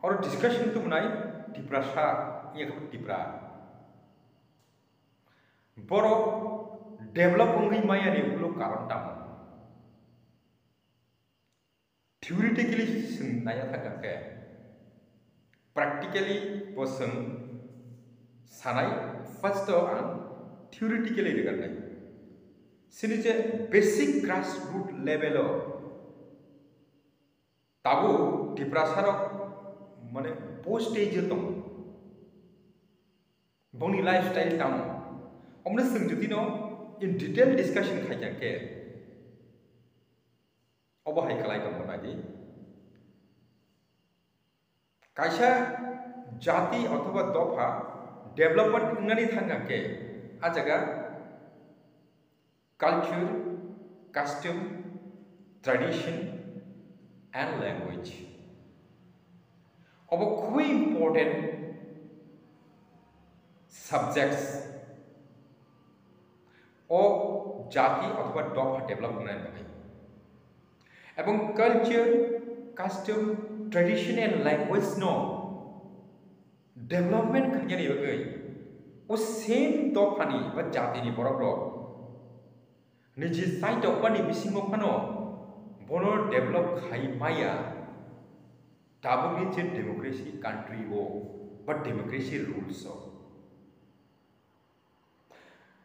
और डिस्कशन तो बनाई डिप्रासा ये डिप्रा बरो डेवलप होंगी माया ने उलो कारण ताम theoretically naya थाका के practically बोसं सानाय first आं theoretically दिगरनाय सिनिचे basic grassroots level Tabo डिप्रासार माने पोस्ट स्टेज दं बंनि लाइफस्टाइल ताम हमने जों जुदि न इन डिटेल डिस्कशन खायजाके अबहाय खालाय दं बायदि कायसा जाति अथवा दफा डेवलपमेंट होननानै थांगाके आ जागा culture custom tradition and language of a quite important subjects of jati अथवा दफा डेवलप होनाय बायदि एवं culture custom tradition and language नो डेवलपमेंट खायनि बागै ओ सेम दफानि बा जातिनि बर'फ्राव निजि साइड दफानि बिसिङाव फानो बनो डेवलप खायमाया दाबोनि जे डेमोक्रेसी कंट्री हो बट डेमोक्रेसी रूल्स हो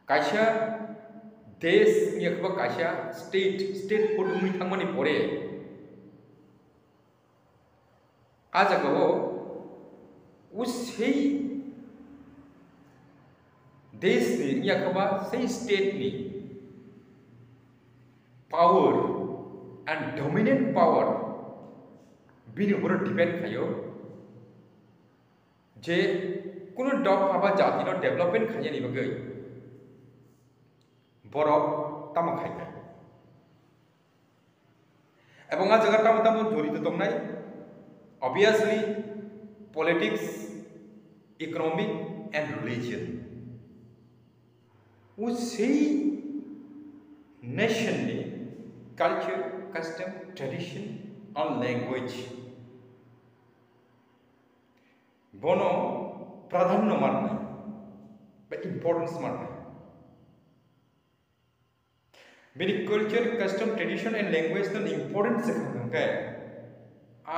कायसा देश यखबा कायसा स्टेट फुडुमि थांमानि परे आ जागाव उसे देश नि यखबा से स्टेट नि पावर and dominant power बिनि ऊपर डिपेंड खायो जे कुनो दफा बा जातिनो डेवलपमेंट खायनि बागै बरफ ताम खायनाय एवं आ जगह ताम जड़ित दंनाय obviously politics economic and religion उसे नेशन नि culture custom tradition and language bono pradhanyo marnay ba importance marnay bini culture custom tradition and language no importance khangkai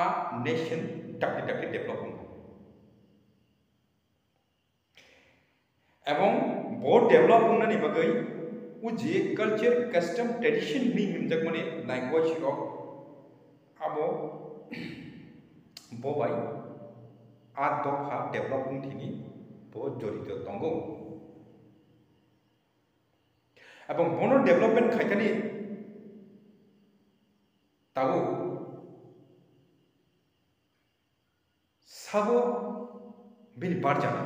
a nation takti develop hong ebong bo develop hong ni bagai उजे culture custom tradition नि हिमजक माने language रो आबो बोबाय आ दफा development थिनि बो जड़ित दंगो एवं बनो डेवलपमेंट खायखानि ताबो साबो बिनि बार जाना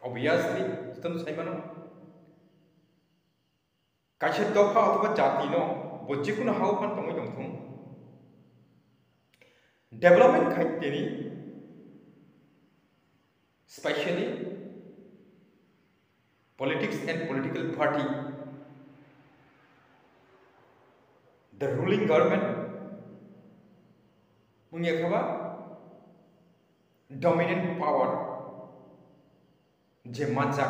obviously तन साइमानो कायसे दफा अथवा जाति नो बजिकुनो हाव फान तंगै दंथुं डेवलपमेंट खायतेनि specially politics and political party the ruling government मुंगे खबा dominant power जे मानजा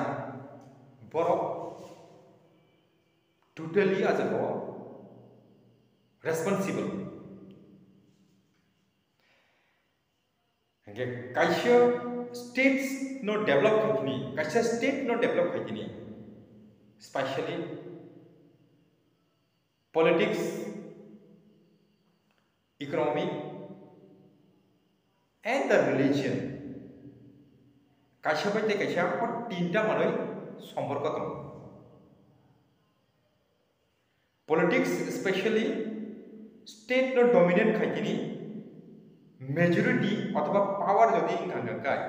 बर' totally as a responsible okay kaisha states no develop khakini kaisha state no develop khakini especially politics economy and the religion kaisha baite kaisha ko tinta manoi somporko dong politics especially state no dominant खायखिनि majority अथवा power जदि इंगांगाय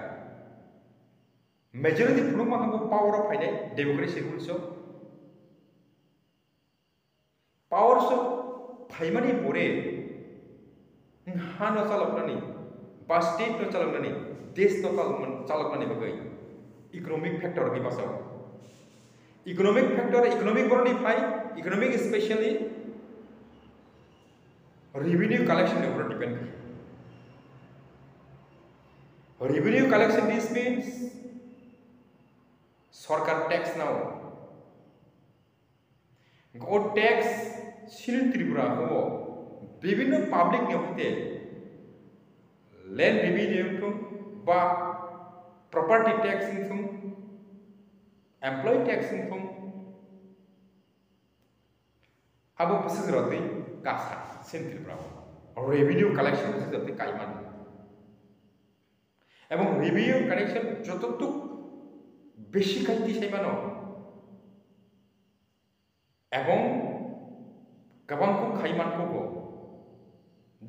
majority फुलुमा हमको power of फायनाय democracy rules power so फायमानि परे हानो चालकनानि बा state no चालकनानि देश no चालकनानि बागै economic factor नि बासाव economic factor economic बरनि फाय economic especially revenue collection ऊपर depend Revenue collection, this means सरकार टैक्स नाव गो टैक्स सिल त्रिपुरा को विभिन्न पब्लिक नियोक्ते लैंड रेवेन्यू तुम बा प्रॉपर्टी टैक्स तुम एम्प्लॉय टैक्स तुम अब पसंद रहते कासा सिल त्रिपुरा रेवेन्यू कलेक्शन पसंद रहते काइमान एवं रेवेन्यू कलेक्शन जो तो बेशी खाइती से मानो एवं गबां को खाइमान को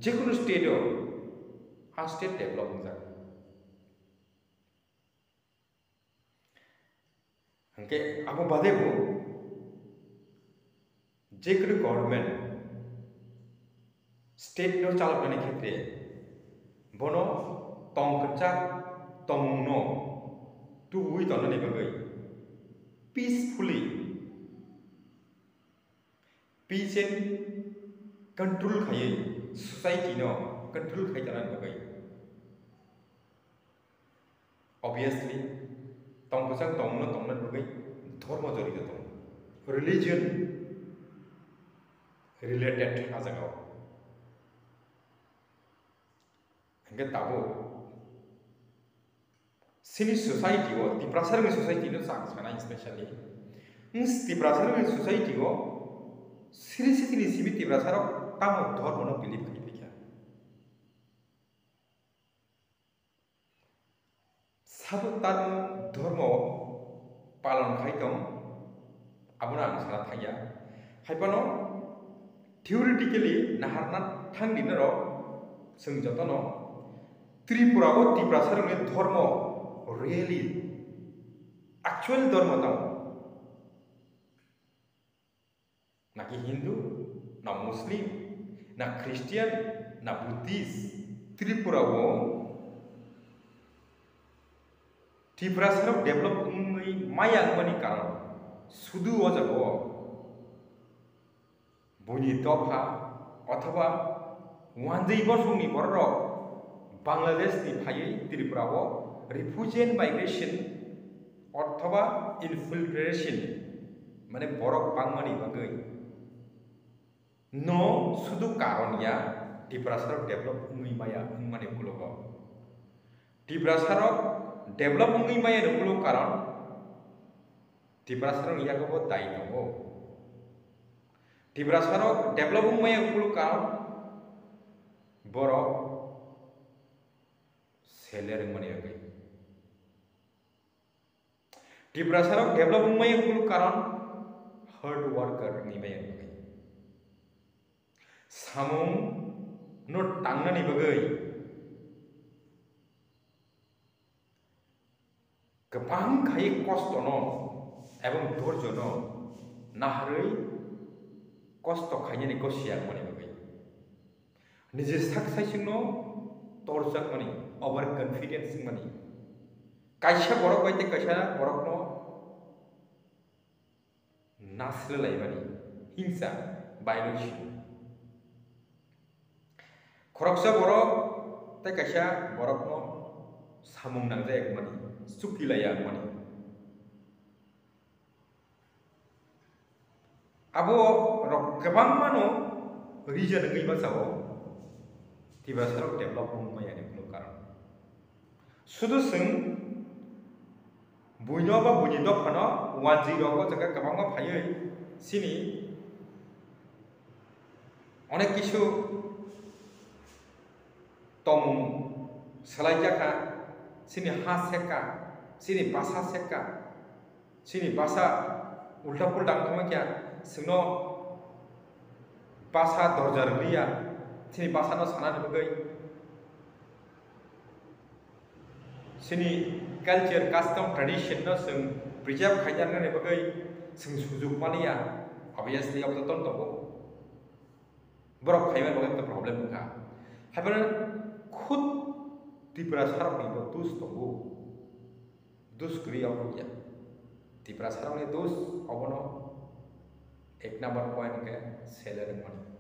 जेकुनु स्टेट हा स्टेट डेवलप जागोन हंके आबो बादेबो जेकुनु गवर्नमेंट स्टेट नो चालकनायनि क्षेत्रे बनो तंकचा तमुनो to we don't know peacefully peace and control khai society no control khai jalan bagai obviously tong ko sang tong no bagai dharma jori to religion related azagao angge tabo sini society go di prasarang society no sang sana especially di prasarang society go siri sini simi di prasarang tamo dharma no believe kai pikya sab tan dharma palan khai tong abuna ang sana thaya haipano theoretically naharna thang dinaro sung jotono tripura go di prasarang dharma really actual dharma tau na ki Hindu na Muslim na Christian na Buddhist Tripura wo Tripura sarap develop ngai maya mani karon sudu ojago boni tofa অথবা wanjai borsongni borok Bangladesh ni phai Tripura wo refugee migration अथवा infiltration माने borok bangmani bagai no sudu karon ya Tripura sarok develop ngai maya mane kulogo Tripura sarok develop ngai maya no kulo karon Tripura sarok ya go dai no Tripura sarok develop ngai maya kulo karon borok seller mane bagai Tripura sarok develop maya kulo karon hard worker ni maya bagai samung no tangna ni bagai gopang khai kosto no ebong dhorjo no nahrei kosto khaine ni ko siang mane bagai nije saksai singno torjak mani over confidence mani kaisa borok baite kaisa borok no nasle lai mani hingsa biology khoroksa borok te kaisa borok no samung nangja ek mani suki lai ak mani abo rok gabang mano reason ngai basao Tripura sarok develop maya ni kulo karon sudu sing buino ba buni do phano 10 ko jaga kabang ma phai sini onek kisu tom salai jaka sini ha seka sini basa seka sini basa ulta pulta khama kya sino basa dorjar liya sini basa no sana bagai sini culture custom tradition no sing preserve khaijar ne bagai sing sujuk maliya obviously अब तो ton to borok khaiman bagai to problem ka haibana khud Tripura sarok ni dus to dus kri au ya Tripura sarok ni dus obono एक number point के seller money